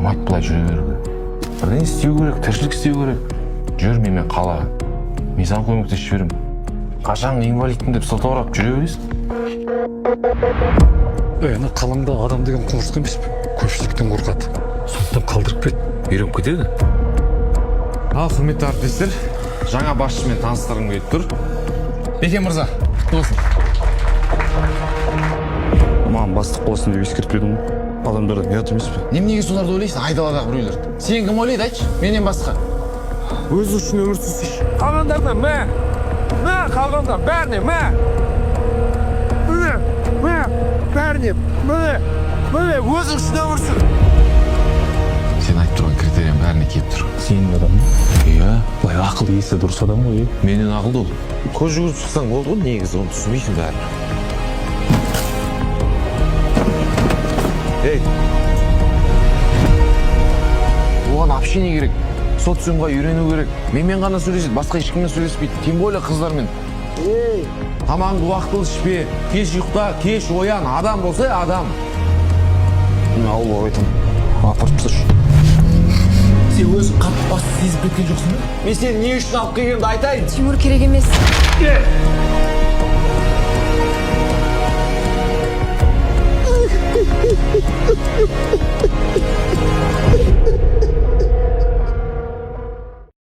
айтпай жүре беруге. Бірдеңе істеу керек, тіршілік істеу керек. Жүр менімен қалаға. Мен саған көмектесіп жіберем. Қашан инвалидпін деп сылтаурап жүре бересің. Ана қалаңда адам деген құмырсқа емес пе? Көпшіліктен қорқады. Сондықтан қалдырып кет. Үйреніп кетеді. Ал, құрметті әріптестер, жаңа басшымен таныстырғым келіп тұр. Бекен мырза, болсын. Маған бастық болсын деп ескертіп едім. Адамдардан ұят емес пе? Неменеге соларды ойлайсың, айдаладағы біреулер? Сен кім ойлайды, айтшы, менен басқа. Өзі үшін өмір сүрсейші. Қалғандардан мә қалғандар бәріне мә бәріне міне өзің үшін өмір сүр. Сен айтып тұрған критерияң бәріне келіп тұр. Сенің адам. Иә, Былай ақыл есі дұрыс адам ғой. менен ақылды ол. Көз жүгіріп шықсаң болды ғой, негізі оны түсінбейсің бәрін. Ей! Оған общение керек. Социумға үйрену керек. Менімен ғана сөйлеседі, басқа ешкіммен сөйлеспейді. Тем более қыздармен. Тамағыңды уақытылы ішпе. Кеш ұйықта, кеш оян. Адам болса, адам. Мен ауылға айтамын. Апарып тасташы. Сен өзің қатты басты сезіп кеткен жоқсың ба? Мен сені не үшін алып келгенімді айтайын. Тимур керек емес.